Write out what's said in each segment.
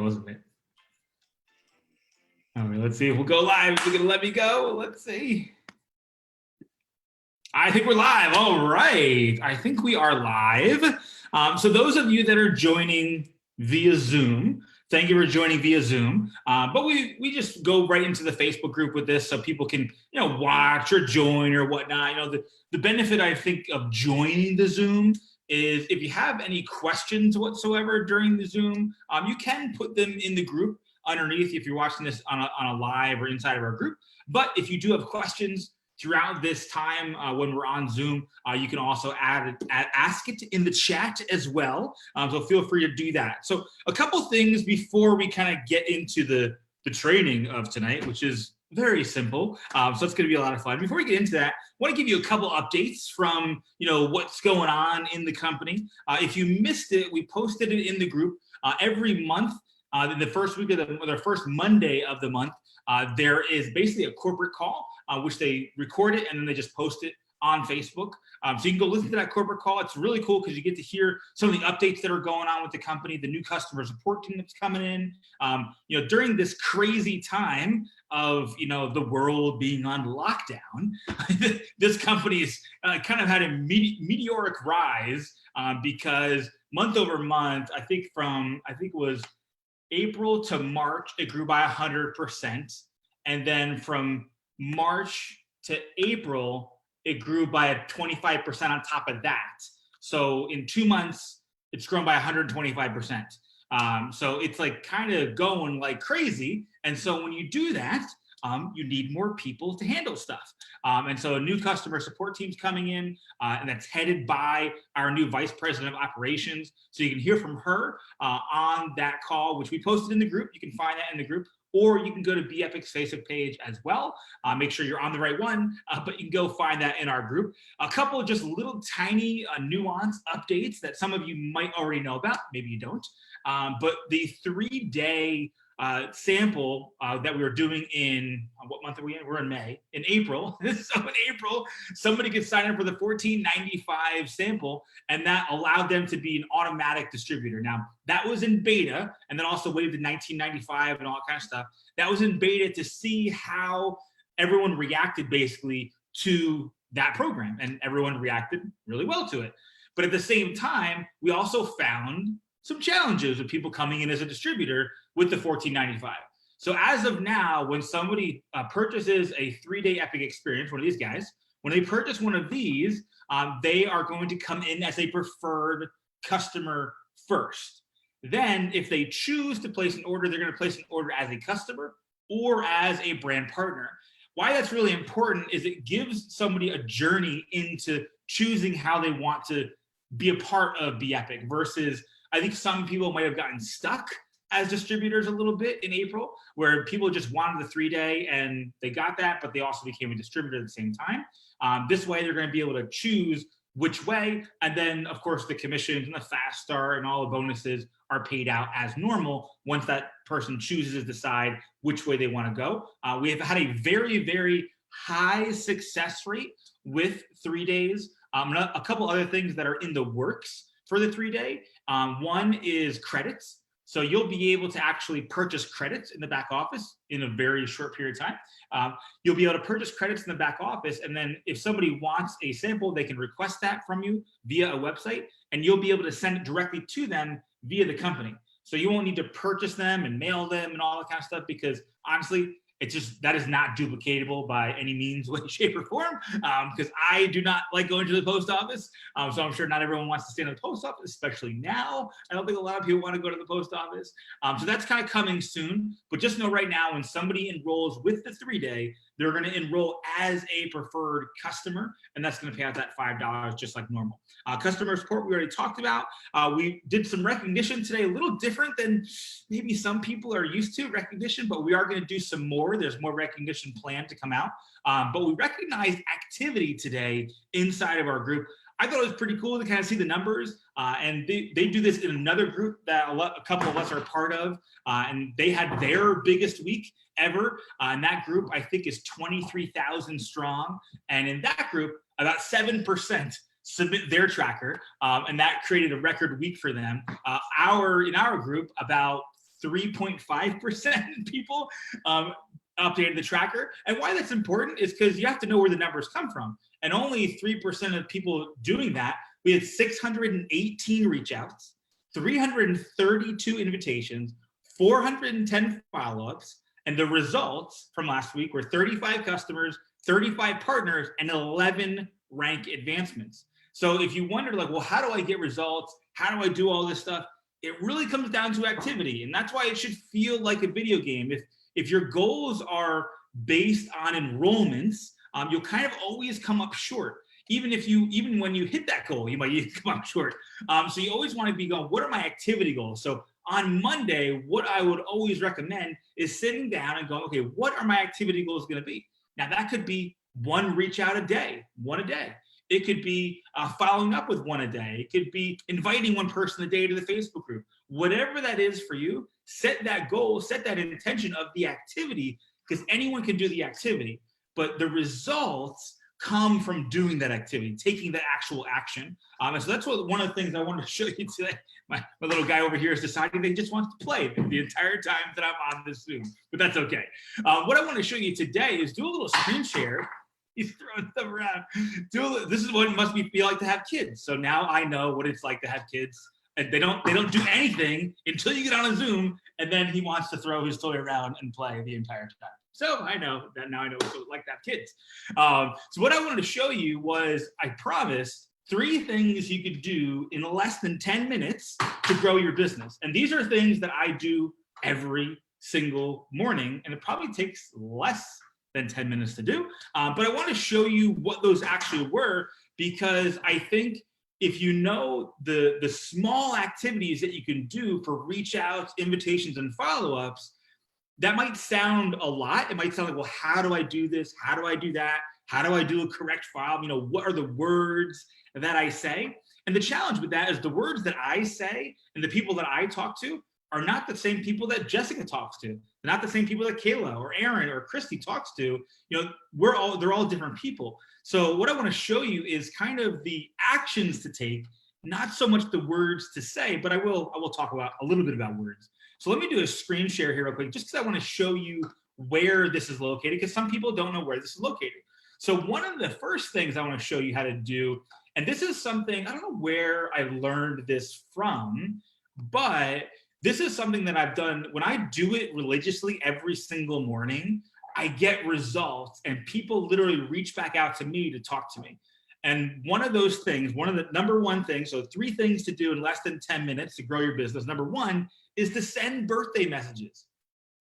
wasn't it? All right, let's see if we'll go live. Is it gonna let me go? Let's see. I think we're live. All right. I think we are live. So those of you that are joining via Zoom, thank you for joining via Zoom. But we just go right into the Facebook group with this so people can, watch or join or whatnot. The benefit, I think, of joining the Zoom is if you have any questions whatsoever during the Zoom, you can put them in the group underneath if you're watching this on a live or inside of our group. But if you do have questions throughout this time when we're on Zoom, you can also ask it in the chat as well. So feel free to do that. So a couple things before we kind of get into the training of tonight, which is very simple. So it's going to be a lot of fun. Before we get into that, I want to give you a couple updates from what's going on in the company. If you missed it, we posted it in the group every month. In the first week of the first Monday of the month, there is basically a corporate call, which they record it and then they just post it on Facebook. So you can go listen to that corporate call. It's really cool because you get to hear some of the updates that are going on with the company, the new customer support team that's coming in. During this crazy time of the world being on lockdown, this company's kind of had a meteoric rise because month over month, I think it was April to March, it grew by 100%. And then from March to April, it grew by 25% on top of that. So in 2 months, it's grown by 125%. So it's like kind of going like crazy. And so when you do that, you need more people to handle stuff. And so a new customer support team's coming in, and that's headed by our new vice president of operations. So you can hear from her on that call, which we posted in the group. You can find that in the group, or you can go to BEpic's Facebook page as well. Make sure you're on the right one, but you can go find that in our group. A couple of just little tiny nuance updates that some of you might already know about, maybe you don't. But the 3-day sample that we were doing in what month are we in? We're in May. In April. So in April, somebody could sign up for the $14.95 sample, and that allowed them to be an automatic distributor. Now that was in beta, and then also waived to $19.95 and all that kind of stuff. That was in beta to see how everyone reacted basically to that program, and everyone reacted really well to it. But at the same time, we also found some challenges with people coming in as a distributor with the $14.95. So as of now, when somebody purchases a 3-day Epic experience, one of these guys, when they purchase one of these, they are going to come in as a preferred customer first. Then if they choose to place an order, they're going to place an order as a customer or as a brand partner. Why that's really important is it gives somebody a journey into choosing how they want to be a part of BEpic versus I think some people might have gotten stuck as distributors a little bit in April, where people just wanted the 3-day and they got that, but they also became a distributor at the same time. This way, they're going to be able to choose which way. And then, of course, the commissions and the fast start and all the bonuses are paid out as normal once that person chooses to decide which way they want to go. We have had a very, very high success rate with 3 days. A couple other things that are in the works for the 3-day. One is credits. So you'll be able to actually purchase credits in the back office in a very short period of time. You'll be able to purchase credits in the back office. And then if somebody wants a sample, they can request that from you via a website, and you'll be able to send it directly to them via the company. So you won't need to purchase them and mail them and all that kind of stuff, because honestly, that is not duplicatable by any means, way, shape, or form, because I do not like going to the post office. So I'm sure not everyone wants to stay in the post office, especially now. I don't think a lot of people want to go to the post office. So that's kind of coming soon. But just know right now, when somebody enrolls with the 3-day, they're going to enroll as a preferred customer, and that's going to pay out that $5 just like normal. Customer support, we already talked about. We did some recognition today, a little different than maybe some people are used to recognition, but we are going to do some more. There's more recognition planned to come out. But we recognized activity today inside of our group. I thought it was pretty cool to kind of see the numbers. And they do this in another group that a couple of us are a part of. And they had their biggest week ever. And that group, I think, is 23,000 strong. And in that group, about 7% submit their tracker. And that created a record week for them. In our group, about 3.5% people updated the tracker. And why that's important is because you have to know where the numbers come from. And only 3% of people doing that. We had 618 reach outs, 332 invitations, 410 follow-ups, and the results from last week were 35 customers, 35 partners, and 11 rank advancements. So if you wonder, like, well, how do I get results? How do I do all this stuff? It really comes down to activity. And that's why it should feel like a video game. If your goals are based on enrollments, you'll kind of always come up short. Even when you hit that goal, you might come up short. So you always want to be going, what are my activity goals? So on Monday, what I would always recommend is sitting down and going, okay, what are my activity goals going to be? Now that could be one reach out a day, one a day. It could be following up with one a day. It could be inviting one person a day to the Facebook group. Whatever that is for you, set that goal, set that intention of the activity, because anyone can do the activity, but the results come from doing that activity, taking the actual action. And so that's one of the things I wanted to show you today. My little guy over here is deciding that he just wants to play the entire time that I'm on this Zoom, but that's okay. What I want to show you today is do a little screen share. He's throwing stuff around. This is what it must feel like to have kids. So now I know what it's like to have kids. And they don't do anything until you get on a Zoom, and then he wants to throw his toy around and play the entire time. So I know that now I know what it's like to have kids. So what I wanted to show you was, I promised 3 things you could do in less than 10 minutes to grow your business. And these are things that I do every single morning, and it probably takes less than 10 minutes to do. But I want to show you what those actually were, because I think if you know the small activities that you can do for reach outs, invitations, and follow-ups, that might sound a lot. It might sound like, well, how do I do this? How do I do that? How do I do a correct file? You know, what are the words that I say? And the challenge with that is the words that I say and the people that I talk to are not the same people that Jessica talks to. They're not the same people that Kayla or Aaron or Christy talks to. You know, they're all different people. So what I want to show you is kind of the actions to take, not so much the words to say, but I will talk about a little bit about words. So let me do a screen share here real quick, just because I want to show you where this is located, because some people don't know where this is located. So one of the first things I want to show you how to do, and this is something, I don't know where I learned this from, but this is something that I've done. When I do it religiously every single morning, I get results, and people literally reach back out to me to talk to me. And one of those things, one of the number one things, so 3 things to do in less than 10 minutes to grow your business. Number 1 is to send birthday messages.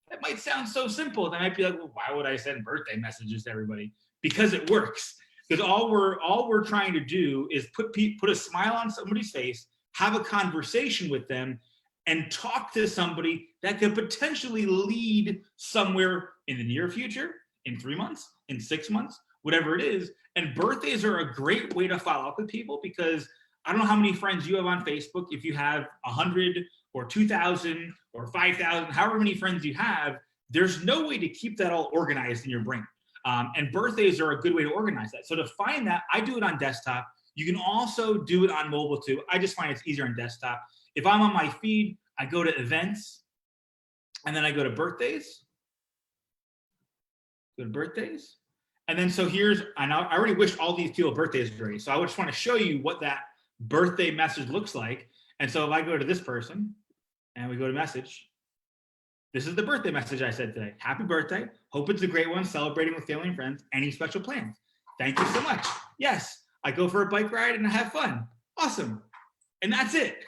That might sound so simple. They might be like, well, why would I send birthday messages to everybody? Because it works. Because all we're trying to do is put a smile on somebody's face, have a conversation with them, and talk to somebody that could potentially lead somewhere in the near future, in 3 months, in 6 months, whatever it is. And birthdays are a great way to follow up with people, because I don't know how many friends you have on Facebook. If you have 100 or 2,000 or 5,000, however many friends you have, there's no way to keep that all organized in your brain. And birthdays are a good way to organize that. So to find that, I do it on desktop. You can also do it on mobile too. I just find it's easier on desktop. If I'm on my feed, I go to events, and then I go to birthdays. Go to birthdays. And then so I already wished all these people birthdays already. So I just want to show you what that birthday message looks like. And so if I go to this person and we go to message, this is the birthday message I said today. Happy birthday. Hope it's a great one. Celebrating with family and friends. Any special plans? Thank you so much. Yes, I go for a bike ride and I have fun. Awesome. And that's it.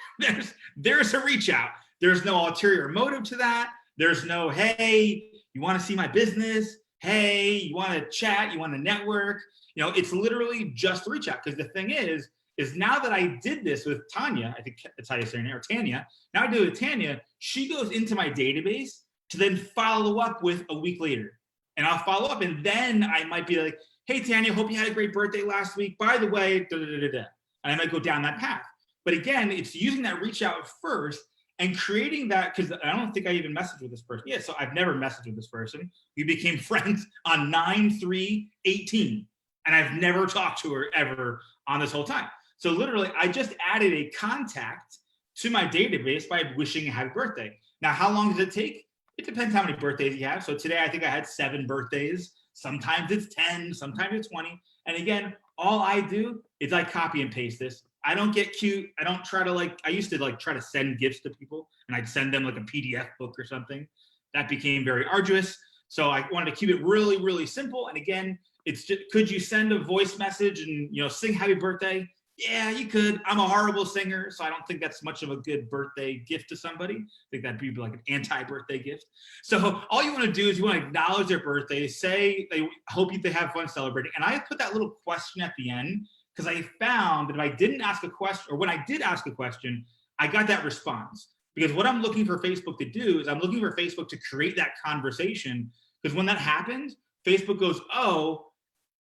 There's a reach out. There's no ulterior motive to that. There's no, hey, you want to see my business? Hey, you want to chat? You want to network? You know, it's literally just a reach out. Because the thing is now that I did this with Tanya, I think that's how you say her name, or Tanya. Now I do it with Tanya. She goes into my database to then follow up with a week later. And I'll follow up, and then I might be like, hey, Tanya, hope you had a great birthday last week. By the way, da, da, da, da, da. And I might go down that path. But again, it's using that reach out first and creating that, because I don't think I even messaged with this person. Yeah, so I've never messaged with this person. We became friends on 9/3/18, and I've never talked to her ever on this whole time. So literally, I just added a contact to my database by wishing a happy birthday. Now, how long does it take? It depends how many birthdays you have. So today, I think I had 7 birthdays. Sometimes it's 10, sometimes it's 20. And again, all I do is I copy and paste this. I don't get cute. I don't try to I used to try to send gifts to people and I'd send them like a PDF book or something. That became very arduous. So I wanted to keep it really, really simple. And again, it's just, could you send a voice message and, sing happy birthday? Yeah, you could. I'm a horrible singer, so I don't think that's much of a good birthday gift to somebody. I think that'd be like an anti-birthday gift. So all you want to do is you want to acknowledge their birthday, say they hope they have fun celebrating. And I put that little question at the end because I found that if I didn't ask a question, or when I did ask a question, I got that response. Because what I'm looking for Facebook to do is I'm looking for Facebook to create that conversation. Because when that happens, Facebook goes, oh,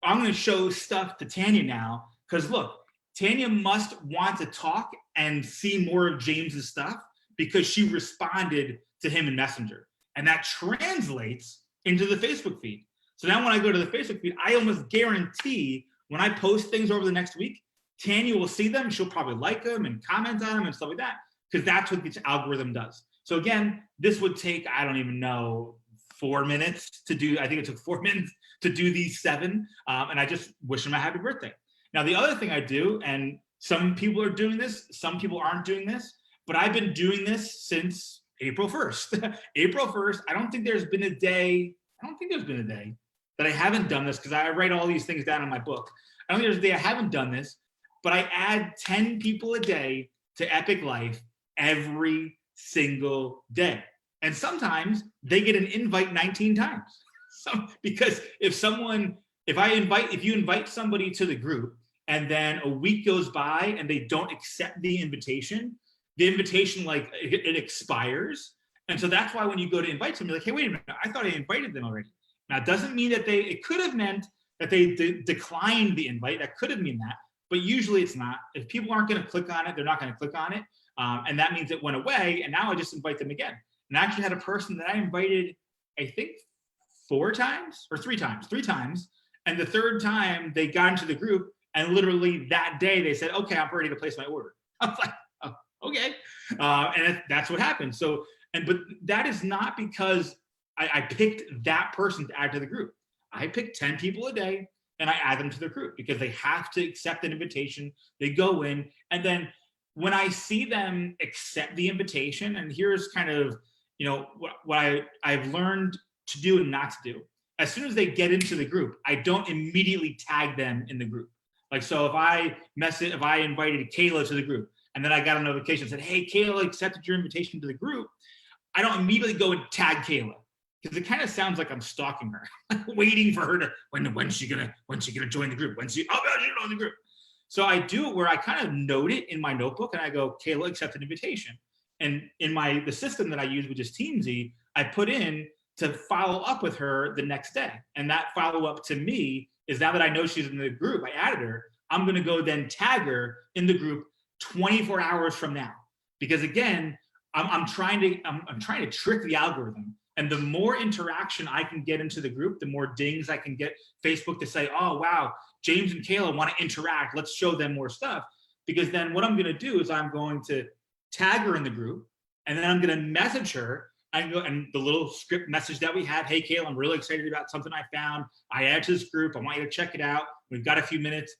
I'm going to show stuff to Tanya now. Because look, Tanya must want to talk and see more of James's stuff because she responded to him in Messenger. And that translates into the Facebook feed. So now when I go to the Facebook feed, I almost guarantee when I post things over the next week, Tanya will see them. She'll probably like them and comment on them and stuff like that, because that's what the algorithm does. So again, this would take, I don't even know, 4 minutes to do. I think it took 4 minutes to do these 7. And I just wish them a happy birthday. Now, the other thing I do, and some people are doing this, some people aren't doing this, but I've been doing this since April 1st. April 1st, I don't think there's been a day that I haven't done this, because I write all these things down in my book. I don't think there's a day I haven't done this, but I add 10 people a day to Epic Life every single day. And sometimes they get an invite 19 times. So, because if you invite somebody to the group and then a week goes by and they don't accept the invitation it expires. And so that's why when you go to invite somebody, like, hey, wait a minute, I thought I invited them already. Now, it doesn't mean that it could have meant that they declined the invite. That could have meant that, but usually it's not. If people aren't going to click on it, they're not going to click on it. And that means it went away, and now I just invite them again. And I actually had a person that I invited, I think 3 times. And the 3rd time they got into the group, and literally that day they said, okay, I'm ready to place my order. I was like, oh, okay. And that's what happened. So, but that is not because I picked that person to add to the group. I picked 10 people a day and I add them to the group because they have to accept an invitation. They go in, and then when I see them accept the invitation, and here's kind of, what I've learned to do and not to do. As soon as they get into the group, I don't immediately tag them in the group. Like, so if I invited Kayla to the group and then I got a notification that said, hey, Kayla accepted your invitation to the group, I don't immediately go and tag Kayla, because it kind of sounds like I'm stalking her, waiting for her to, when's she gonna join the group? She's join the group. So I do it where I kind of note it in my notebook and I go, Kayla accepted invitation. And in the system that I use, which is Teamsy, I put in to follow up with her the next day. And that follow up to me is, now that I know she's in the group, I added her, I'm going to go then tag her in the group 24 hours from now. Because again, I'm trying to trick the algorithm. And the more interaction I can get into the group, the more dings I can get Facebook to say, oh, wow, James and Kayla want to interact. Let's show them more stuff. Because then what I'm going to do is I'm going to tag her in the group, and then I'm going to message her and the little script message that we have, hey, Kayla, I'm really excited about something I found. I added to this group. I want you to check it out. We've got a few minutes.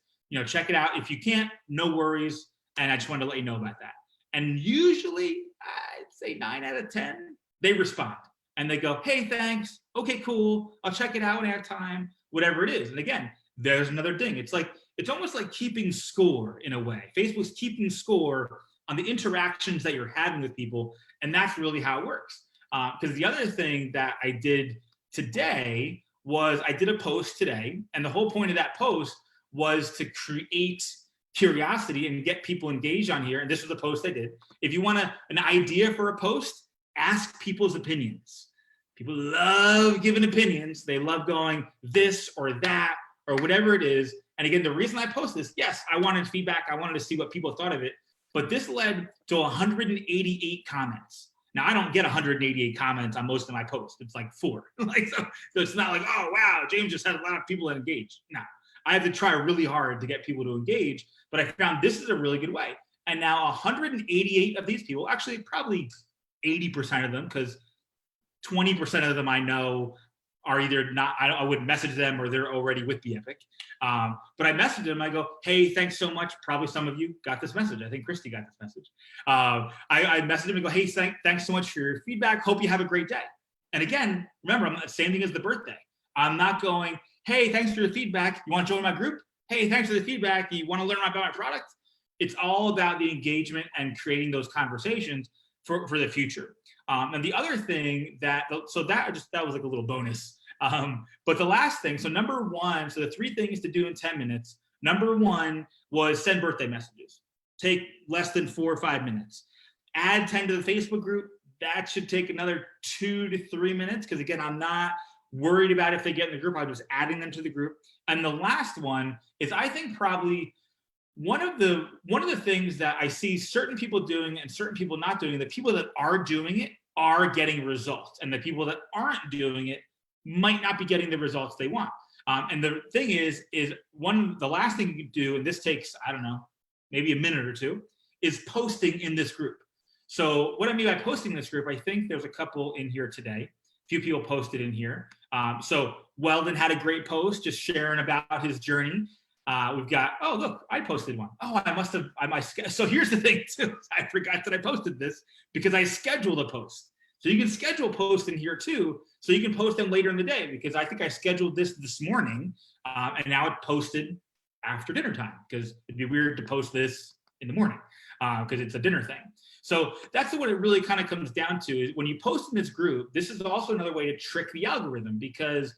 Check it out. If you can't, no worries. And I just wanted to let you know about that. And usually, I'd say 9 out of 10, they respond. And they go, hey, thanks. Okay, cool. I'll check it out when I have time, whatever it is. And again, there's another ding. It's almost like keeping score in a way. Facebook's keeping score on the interactions that you're having with people. And that's really how it works. Because the other thing that I did today was I did a post today. And the whole point of that post was to create curiosity and get people engaged on here. And this was the post I did. If you want an idea for a post, ask people's opinions. People love giving opinions. They love going this or that or whatever it is. And again, the reason I post this, yes, I wanted feedback. I wanted to see what people thought of it. But this led to 188 comments. Now, I don't get 188 comments on most of my posts. It's like 4. So it's not like, oh, wow, James just had a lot of people engaged. No, I have to try really hard to get people to engage. But I found this is a really good way. And now 188 of these people, actually probably 80% of them, because 20% of them I know are either not, I wouldn't message them, or they're already with the Epic. But I message them, I go, hey, thanks so much. Probably some of you got this message. I think Christy got this message. I message them and go, hey, thanks so much for your feedback. Hope you have a great day. And again, remember, I'm the same thing as the birthday. I'm not going, hey, thanks for the feedback. You want to join my group? Hey, thanks for the feedback. You want to learn about my product? It's all about the engagement and creating those conversations for the future. And the other thing that was like a little bonus. But the last thing, so number one, so the 3 things to do in 10 minutes. Number 1 was send birthday messages. Take less than 4 or 5 minutes. Add 10 to the Facebook group. That should take another 2 to 3 minutes, because again, I'm not worried about if they get in the group. I'm just adding them to the group. And the last one is, I think, probably one of the things that I see certain people doing and certain people not doing. The people that are doing it are getting results, and the people that aren't doing it might not be getting the results they want. And the thing is the last thing you can do, and this takes, I don't know, maybe a minute or 2, is posting in this group. So what I mean by posting in this group, I think there's a couple in here today. A few people posted in here. So Weldon had a great post just sharing about his journey. We've got, oh, look, I posted one. Oh, so here's the thing too. I forgot that I posted this because I scheduled a post. So you can schedule posts in here too, so you can post them later in the day, because I think I scheduled this morning, and now it posted after dinner time, because it'd be weird to post this in the morning because it's a dinner thing. So that's what it really kind of comes down to, is when you post in this group, this is also another way to trick the algorithm, because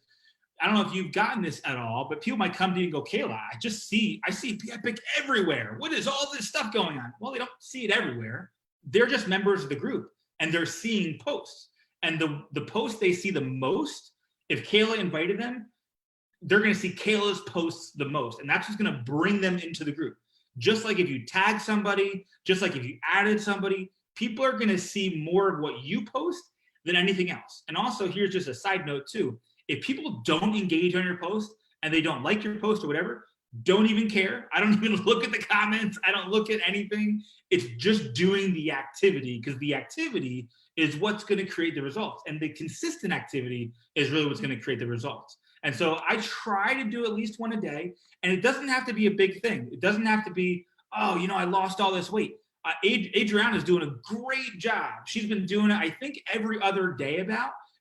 I don't know if you've gotten this at all, but people might come to you and go, Kayla, I see the Epic everywhere. What is all this stuff going on? Well, they don't see it everywhere. They're just members of the group, and they're seeing posts. And the posts they see the most, if Kayla invited them, they're going to see Kayla's posts the most. And that's what's going to bring them into the group. Just like if you tag somebody, just like if you added somebody, people are going to see more of what you post than anything else. And also, here's just a side note too. If people don't engage on your post and they don't like your post or whatever, don't even care. I don't even look at the comments. I don't look at anything. It's just doing the activity, because the activity is what's going to create the results. And the consistent activity is really what's going to create the results. And so I try to do at least one a day. And it doesn't have to be a big thing. It doesn't have to be, oh, I lost all this weight. Adriana is doing a great job. She's been doing it, I think, every other day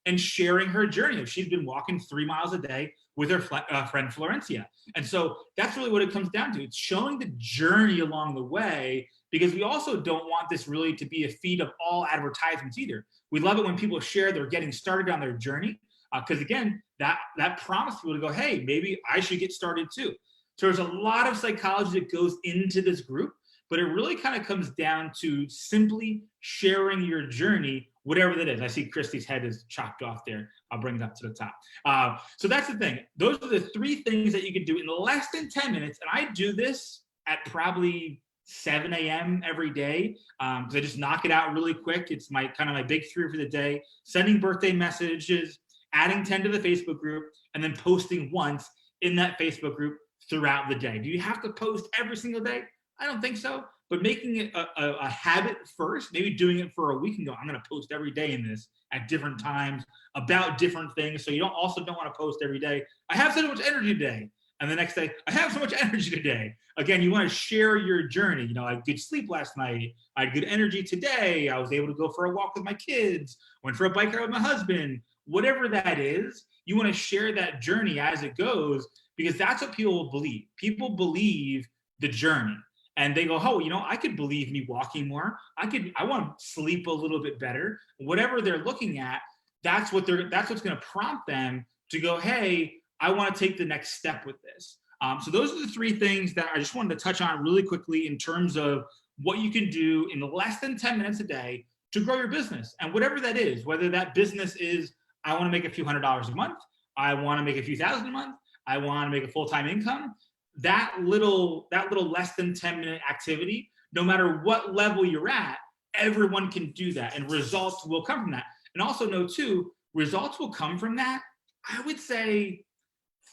and sharing her journey. She's been walking 3 miles a day with her friend Florencia. And so that's really what it comes down to. It's showing the journey along the way, because we also don't want this really to be a feed of all advertisements either. We love it when people share they're getting started on their journey, because again, that prompts people to go, hey, maybe I should get started too. So there's a lot of psychology that goes into this group, but it really kind of comes down to simply sharing your journey, whatever that is. I see Christy's head is chopped off there. I'll bring it up to the top. So that's the thing. Those are the 3 things that you can do in less than 10 minutes. And I do this at probably 7 a.m. every day, because I just knock it out really quick. It's my big 3 for the day: sending birthday messages, adding 10 to the Facebook group, and then posting once in that Facebook group throughout the day. Do you have to post every single day? I don't think so, but making it a habit first, maybe doing it for a week and go, I'm going to post every day in this at different times about different things. So you don't want to post every day, I have so much energy today. And the next day, I have so much energy today. Again, you want to share your journey. I had good sleep last night. I had good energy today. I was able to go for a walk with my kids, went for a bike ride with my husband. Whatever that is, you want to share that journey as it goes, because that's what people will believe. People believe the journey. And they go, oh, I could believe me walking more. I want to sleep a little bit better. Whatever they're looking at, that's what's going to prompt them to go, hey, I want to take the next step with this. So those are the 3 things that I just wanted to touch on really quickly in terms of what you can do in less than 10 minutes a day to grow your business. And whatever that is, whether that business is, I want to make a few $100s a month, I want to make a few thousand a month, I want to make a full-time income. That little less than 10-minute activity, no matter what level you're at, everyone can do that, and results will come from that. And also know too, results will come from that, I would say,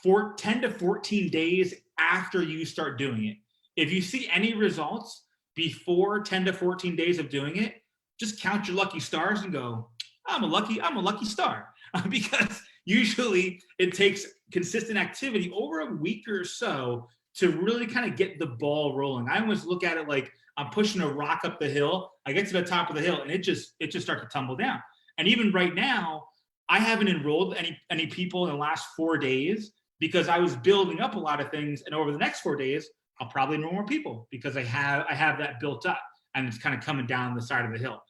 for 10 to 14 days after you start doing it. If you see any results before 10 to 14 days of doing it, just count your lucky stars and go, I'm a lucky star. Because usually it takes consistent activity over a week or so to really kind of get the ball rolling. I almost look at it like I'm pushing a rock up the hill. I get to the top of the hill and it just starts to tumble down. And even right now, I haven't enrolled any people in the last 4 days because I was building up a lot of things. And over the next 4 days, I'll probably enroll more people because I have that built up and it's kind of coming down the side of the hill.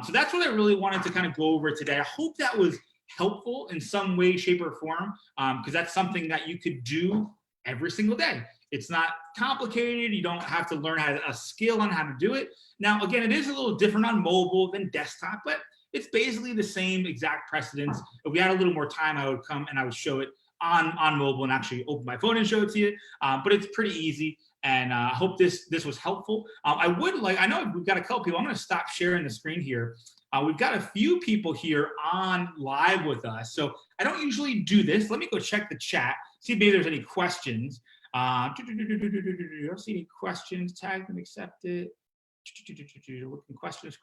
So that's what I really wanted to kind of go over today. I hope that was helpful in some way, shape, or form, because that's something that you could do every single day. It's not complicated. You don't have to learn a skill on how to do it. Now, again, it is a little different on mobile than desktop, but it's basically the same exact precedence. If we had a little more time, I would come and I would show it on mobile and actually open my phone and show it to you. But it's pretty easy. And I hope this was helpful. I know we've got a couple people. I'm going to stop sharing the screen here. We've got a few people here on live with us. So I don't usually do this. Let me go check the chat, see if maybe there's any questions. I don't see any questions. Tag them, accept it. Looking questions.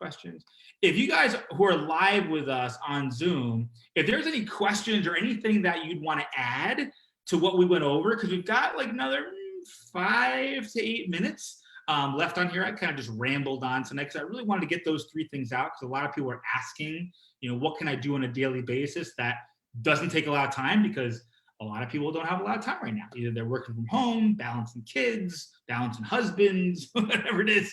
If you guys who are live with us on Zoom, if there's any questions or anything that you'd want to add to what we went over, because we've got like another 5 to 8 minutes left on here. I kind of just rambled on tonight because I really wanted to get those 3 things out because a lot of people are asking, what can I do on a daily basis that doesn't take a lot of time because a lot of people don't have a lot of time right now. Either they're working from home, balancing kids, balancing husbands, whatever it is.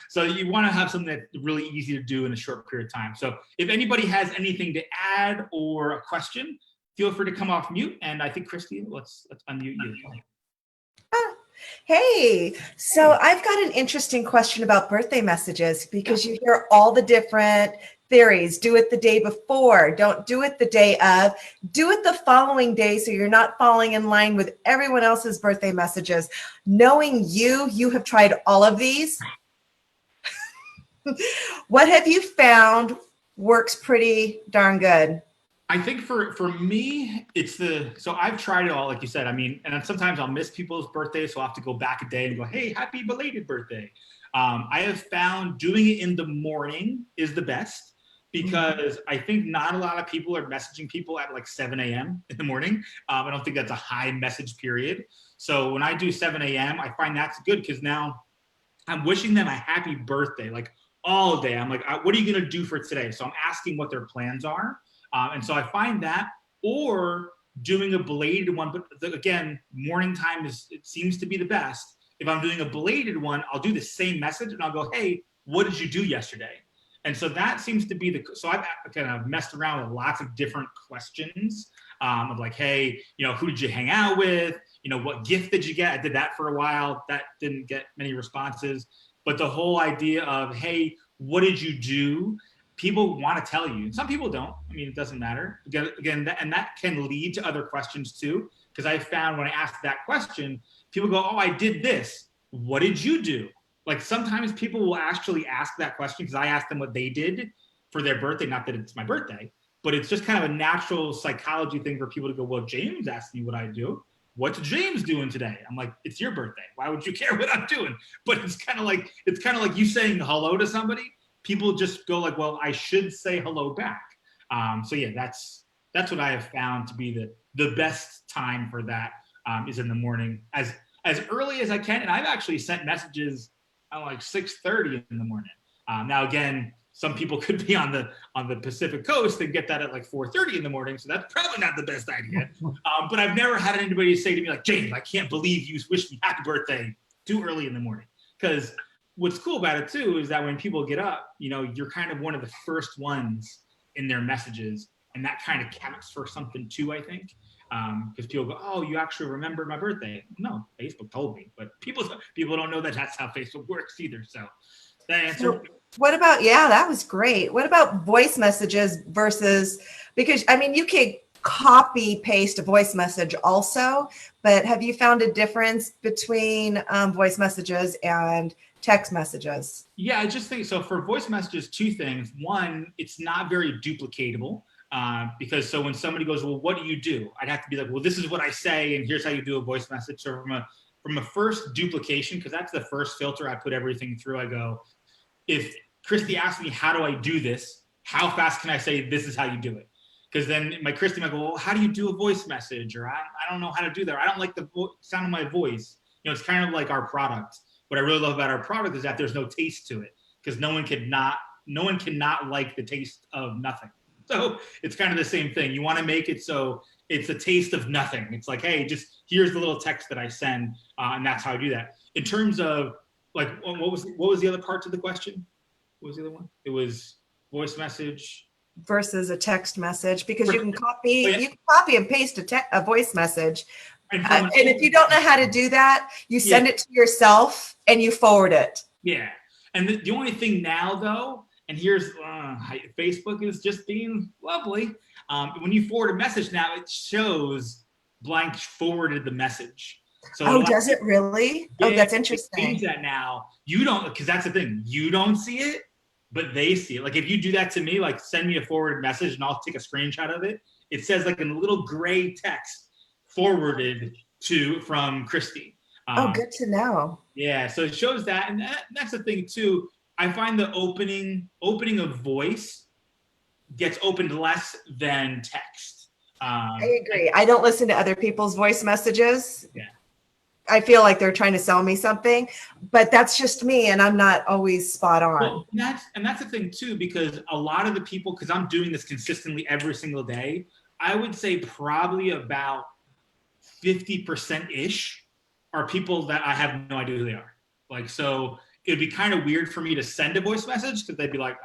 So you want to have something that's really easy to do in a short period of time. So if anybody has anything to add or a question, feel free to come off mute. And I think, Christy, let's unmute you. Hey, so I've got an interesting question about birthday messages because you hear all the different theories. Do it the day before, don't do it the day of, do it the following day so you're not falling in line with everyone else's birthday messages. Knowing you have tried all of these. What have you found works pretty darn good? I think for me, so I've tried it all, like you said. I mean, and sometimes I'll miss people's birthdays, so I'll have to go back a day and go, hey, happy belated birthday. I have found doing it in the morning is the best because I think not a lot of people are messaging people at like 7 a.m. in the morning. I don't think that's a high message period. So when I do 7 a.m., I find that's good because now I'm wishing them a happy birthday, like all day. I'm like, what are you going to do for today? So I'm asking what their plans are. And so I find that, or doing a belated one, but again, morning time it seems to be the best. If I'm doing a belated one, I'll do the same message and I'll go, hey, what did you do yesterday? And so that seems to be so I've kind of messed around with lots of different questions of like, hey, who did you hang out with? What gift did you get? I did that for a while. That didn't get many responses. But the whole idea of, hey, what did you do? People want to tell you. Some people don't. I mean, it doesn't matter. Again, and that can lead to other questions too. Because I found when I asked that question, people go, oh, I did this. What did you do? Like sometimes people will actually ask that question because I asked them what they did for their birthday. Not that it's my birthday, but it's just kind of a natural psychology thing for people to go, well, James asked me what I do. What's James doing today? I'm like, it's your birthday. Why would you care what I'm doing? But it's kind of like you saying hello to somebody. People just go like, well, I should say hello back. So yeah, that's what I have found to be the best time for that is in the morning, as early as I can. And I've actually sent messages at like 6:30 in the morning. Now again, some people could be on the Pacific Coast and get that at like 4:30 in the morning, so that's probably not the best idea. But I've never had anybody say to me like, James, I can't believe you wished me happy birthday too early in the morning. Because what's cool about it too is that when people get up, you're kind of one of the first ones in their messages, and that kind of counts for something too, I think. Because people go, oh, you actually remembered my birthday. No, Facebook told me, but people don't know that that's how Facebook works either. So that answer. So what about, that was great. What about voice messages versus, because I mean, you can copy paste a voice message also, but have you found a difference between voice messages and text messages? Yeah, I just think so. For voice messages, 2 things. One, it's not very duplicatable. Because so when somebody goes, well, what do you do? I'd have to be like, well, this is what I say, and here's how you do a voice message. So from a first duplication, because that's the first filter I put everything through, I go, if Christy asked me, how do I do this? How fast can I say, this is how you do it? Because then my Christy might go, well, how do you do a voice message? Or I don't know how to do that. Or I don't like the sound of my voice. You know, it's kind of like our product. What I really love about our product is that there's no taste to it, because no one cannot like the taste of nothing. So it's kind of the same thing. You want to make it so it's a taste of nothing. It's like, hey, just here's the little text that I send, and that's how I do that. In terms of like, what was the other part to the question? What was the other one? It was voice message versus a text message, because you can copy, Oh, yeah. you can copy and paste a voice message. and, And if you don't know how to do that, you send it to yourself and you forward it. Yeah. And the only thing now, though, and here's Facebook is just being lovely. When you forward a message now, it shows blank forwarded the message. So does it really? Oh, that's interesting. It means that now you don't, because that's the thing. You don't see it, but they see it. Like if you do that to me, like send me a forwarded message and I'll take a screenshot of it. It says like in little gray text, forwarded from Christy. Good to know. Yeah, so it shows that, and that's the thing too. I find the opening of voice gets opened less than text. I agree. I don't listen to other people's voice messages. Yeah. I feel like they're trying to sell me something, but that's just me, and I'm not always spot on. Well, that's the thing too, because a lot of the people, because I'm doing this consistently every single day, I would say probably about 50%-ish are people that I have no idea who they are. Like, so it'd be kind of weird for me to send a voice message, because they'd be like,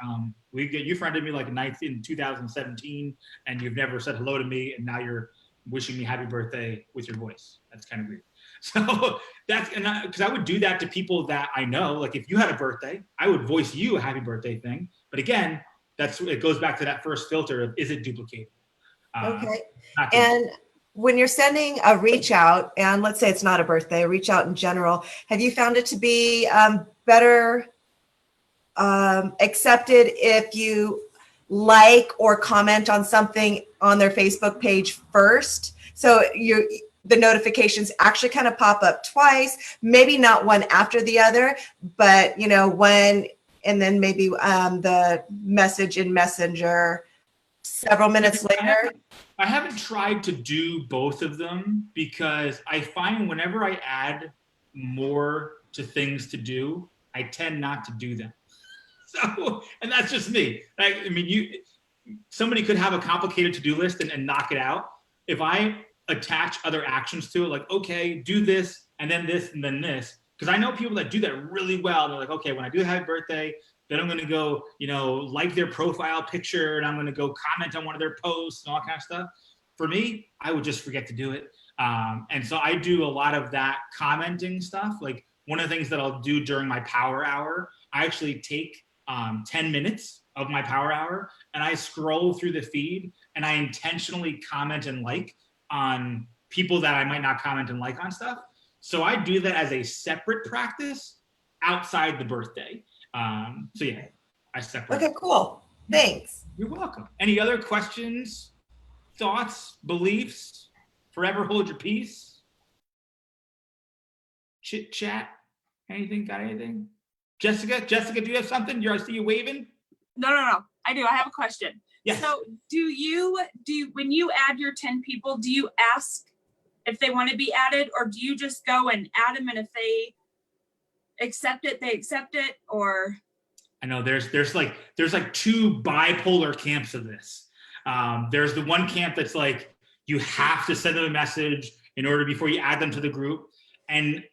you friended me like in 2017 and you've never said hello to me, and now you're wishing me happy birthday with your voice. That's kind of weird. So because I would do that to people that I know. Like if you had a birthday, I would voice you a happy birthday thing. But again, it goes back to that first filter of, is it duplicated? Okay. And when you're sending a reach out, and let's say it's not a birthday, a reach out in general, have you found it to be better accepted if you like or comment on something on their Facebook page first? So the notifications actually kind of pop up twice, maybe not one after the other, but one, and then maybe the message in Messenger several minutes later. I haven't tried to do both of them, because I find whenever I add more to things to do, I tend not to do them. So, and that's just me. I mean, somebody could have a complicated to-do list and knock it out. If I attach other actions to it, like, okay, do this, and then this, and then this, because I know people that do that really well. They're like, okay, when I do happy birthday, then I'm going to go, like their profile picture, and I'm going to go comment on one of their posts and all that kind of stuff. For me, I would just forget to do it. And so I do a lot of that commenting stuff. Like one of the things that I'll do during my power hour, I actually take 10 minutes of my power hour and I scroll through the feed and I intentionally comment and like on people that I might not comment and like on stuff. So I do that as a separate practice outside the birthday. So yeah, I separate. Okay, cool. Thanks. You're welcome. Any other questions, thoughts, beliefs? Forever hold your peace. Chit chat. Anything? Got anything? Jessica, do you have something? I see you waving. No. I do. I have a question. Yes. So when you add your 10 people, do you ask if they want to be added, or do you just go and add them, and if they accept it, they accept it? Or I know there's like two bipolar camps of this. There's the one camp that's like, you have to send them a message in order before you add them to the group. And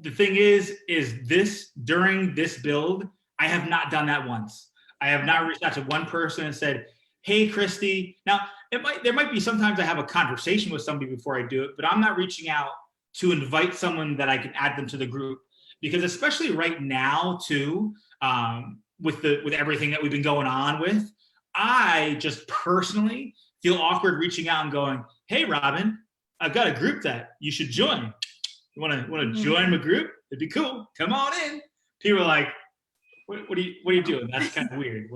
the thing is this, during this build, I have not done that once. I have not reached out to one person and said, hey, Christy. Now, there might be sometimes I have a conversation with somebody before I do it, but I'm not reaching out to invite someone that I can add them to the group. Because especially right now too, with everything that we've been going on with, I just personally feel awkward reaching out and going, hey, Robin, I've got a group that you should join. You want to join my group? It'd be cool. Come on in. People are like, what are you doing? That's kind of weird.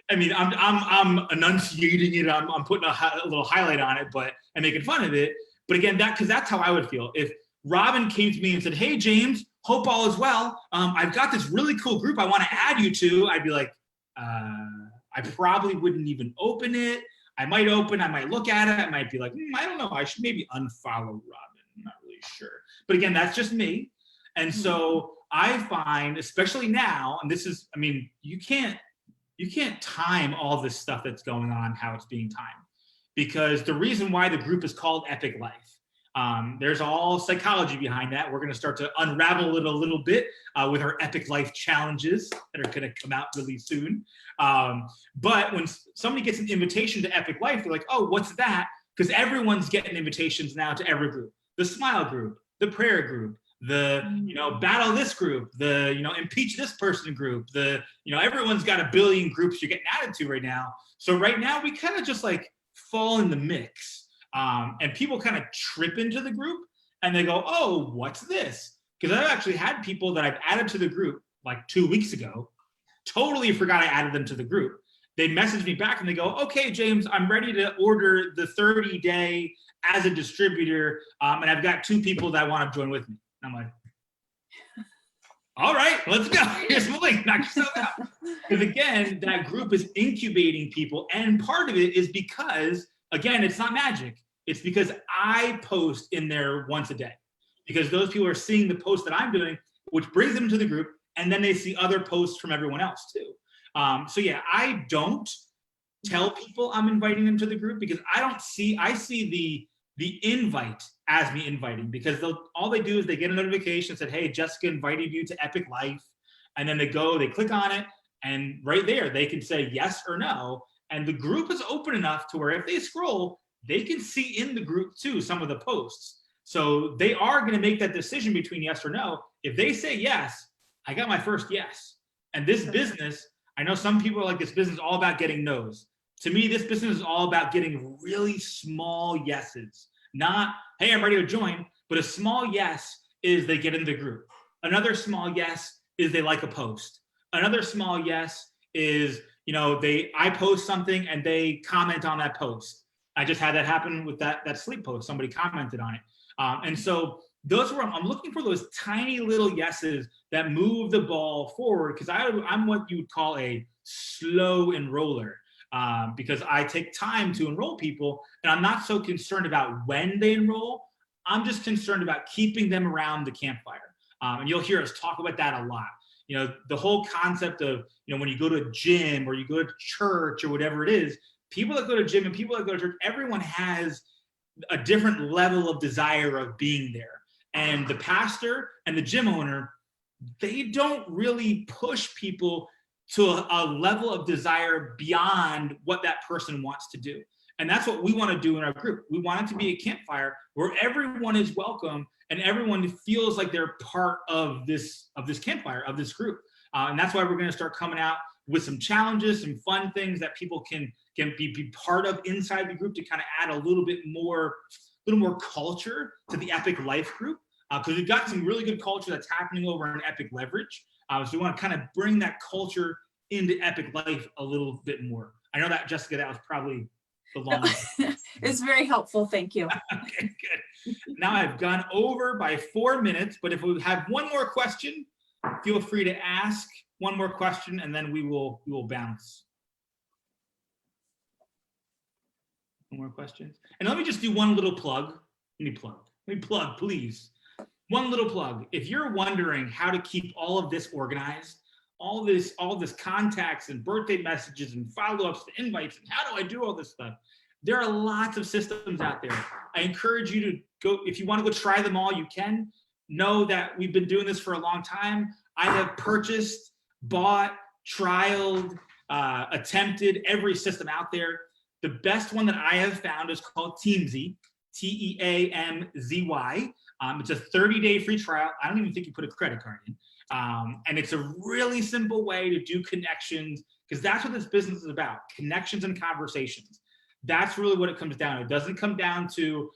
I'm enunciating it. I'm putting a little highlight on it, and making fun of it. But again, because that's how I would feel if Robin came to me and said, hey, James, hope all is well. I've got this really cool group I want to add you to. I'd be like, I probably wouldn't even open it. I might open, I might look at it. I might be like, I don't know. I should maybe unfollow Robin. I'm not really sure. But again, that's just me. And so I find, especially now, and this is, I mean, you can't time all this stuff that's going on, how it's being timed. Because the reason why the group is called Epic Life, there's all psychology behind that. We're going to start to unravel it a little bit with our Epic Life challenges that are going to come out really soon. But when somebody gets an invitation to Epic Life, they're like, oh, what's that? Because everyone's getting invitations now to every group. The Smile group, the Prayer group, the, battle this group, the, impeach this person group, the, everyone's got a billion groups you're getting added to right now. So right now we kind of just like fall in the mix. And people kind of trip into the group and they go, oh, what's this? Because I've actually had people that I've added to the group like 2 weeks ago, totally forgot I added them to the group. They message me back and they go, okay, James, I'm ready to order the 30-day as a distributor. And I've got 2 people that want to join with me. And I'm like, all right, let's go. Here's the link, knock yourself out. Because again, that group is incubating people. And part of it is because, again, it's not magic. It's because I post in there once a day. Because those people are seeing the post that I'm doing, which brings them to the group, and then they see other posts from everyone else too. So yeah, I don't tell people I'm inviting them to the group because I see the invite as me inviting, because all they do is they get a notification that said, hey, Jessica invited you to Epic Life. And then they click on it, and right there, they can say yes or no. And the group is open enough to where if they scroll, they can see in the group too some of the posts. So they are going to make that decision between yes or no. If they say yes, I got my first yes. And this business, I know some people are like, this business is all about getting no's. To me, this business is all about getting really small yeses. Not, hey, I'm ready to join, but a small yes is they get in the group. Another small yes is they like a post. Another small yes is, I post something and they comment on that post. I just had that happen with that sleep post. Somebody commented on it. And so those were, I'm looking for those tiny little yeses that move the ball forward, because I'm what you would call a slow enroller, because I take time to enroll people, and I'm not so concerned about when they enroll. I'm just concerned about keeping them around the campfire. And you'll hear us talk about that a lot. The whole concept of, when you go to a gym or you go to church or whatever it is, people that go to gym and people that go to church, everyone has a different level of desire of being there. And the pastor and the gym owner, they don't really push people to a level of desire beyond what that person wants to do. And that's what we want to do in our group. We want it to be a campfire where everyone is welcome and everyone feels like they're part of this campfire, of this group. And that's why we're going to start coming out with some challenges, some fun things that people can be part of inside the group to kind of add a little more culture to the Epic Life group. Because we've got some really good culture that's happening over in Epic Leverage. So we want to kind of bring that culture into Epic Life a little bit more. I know that, Jessica, that was probably the longest. It's very helpful. Thank you. Okay, good. Now I've gone over by 4 minutes, but if we have one more question, feel free to ask one more question, and then we will bounce. One more questions. And let me just do one little plug. Let me plug, please. One little plug. If you're wondering how to keep all of this organized, all this contacts and birthday messages and follow-ups to invites, and how do I do all this stuff? There are lots of systems out there. I encourage you to go, if you want to go try them all, you can. Know that we've been doing this for a long time. I have purchased, bought, trialed, attempted every system out there. The best one that I have found is called Teamzy, Teamzy. It's a 30-day free trial. I don't even think you put a credit card in. And it's a really simple way to do connections, because that's what this business is about, connections and conversations. That's really what it comes down to. It doesn't come down to,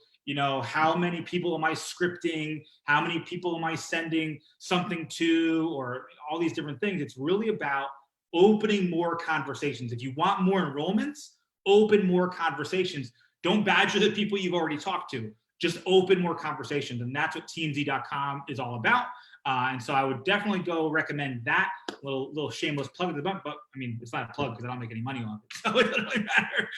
how many people am I scripting? How many people am I sending something to, or all these different things. It's really about opening more conversations. If you want more enrollments, open more conversations. Don't badger the people you've already talked to. Just open more conversations. And that's what teamzy.com is all about. And so I would definitely go recommend that. Little shameless plug at the bump, but I mean, it's not a plug because I don't make any money on it, so it doesn't really matter.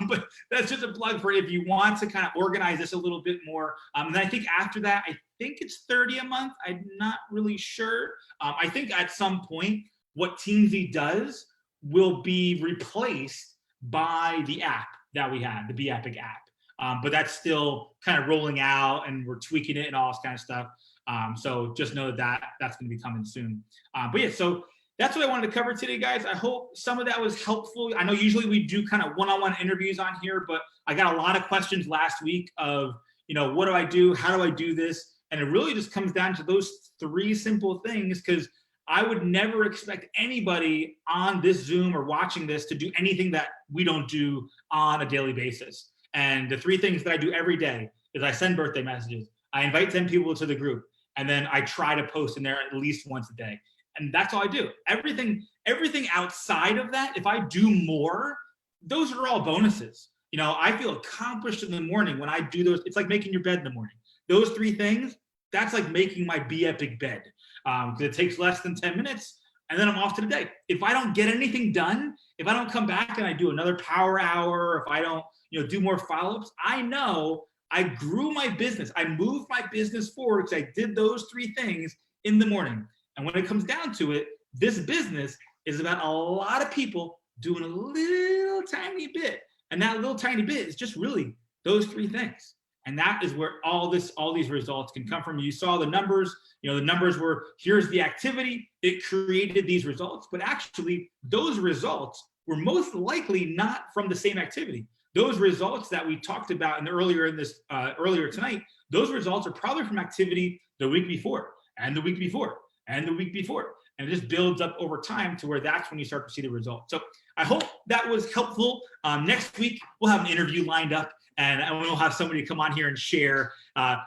But that's just a plug for if you want to kind of organize this a little bit more. And I think after that, I think it's $30 a month. I'm not really sure. I think at some point, what Teamsy does will be replaced by the app that we have, the Be Epic app. But that's still kind of rolling out, and we're tweaking it and all this kind of stuff. So just know that that's going to be coming soon. But yeah, so that's what I wanted to cover today, guys. I hope some of that was helpful. I know usually we do kind of one-on-one interviews on here, but I got a lot of questions last week of, what do I do? How do I do this? And it really just comes down to those 3 simple things, because I would never expect anybody on this Zoom or watching this to do anything that we don't do on a daily basis. And the 3 things that I do every day is I send birthday messages, I invite 10 people to the group, and then I try to post in there at least once a day. And that's all I do. Everything outside of that, if I do more, those are all bonuses. I feel accomplished in the morning when I do those. It's like making your bed in the morning. Those 3 things, that's like making my Be Epic bed, because it takes less than 10 minutes, and then I'm off to the day. If I don't get anything done, if I don't come back and I do another power hour, if I don't do more follow-ups, I know I grew my business. I moved my business forward because I did those 3 things in the morning. And when it comes down to it, this business is about a lot of people doing a little tiny bit. And that little tiny bit is just really those 3 things. And that is where all these results can come from. You saw the numbers, the numbers were, here's the activity, it created these results, but actually those results were most likely not from the same activity. Those results that we talked about earlier tonight, those results are probably from activity the week before, and the week before, and the week before. And it just builds up over time to where that's when you start to see the results. So I hope that was helpful. Next week, we'll have an interview lined up, and we'll have somebody come on here and share,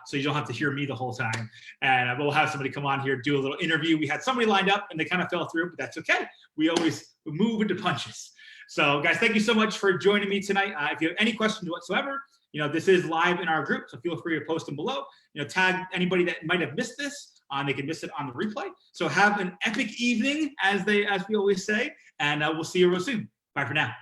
so you don't have to hear me the whole time. And we'll have somebody come on here, do a little interview. We had somebody lined up, and they kind of fell through, but that's okay. We always move into punches. So guys, thank you so much for joining me tonight. If you have any questions whatsoever, this is live in our group, so feel free to post them below. Tag anybody that might have missed this. They can miss it on the replay. So have an epic evening, as we always say, and we'll see you real soon. Bye for now.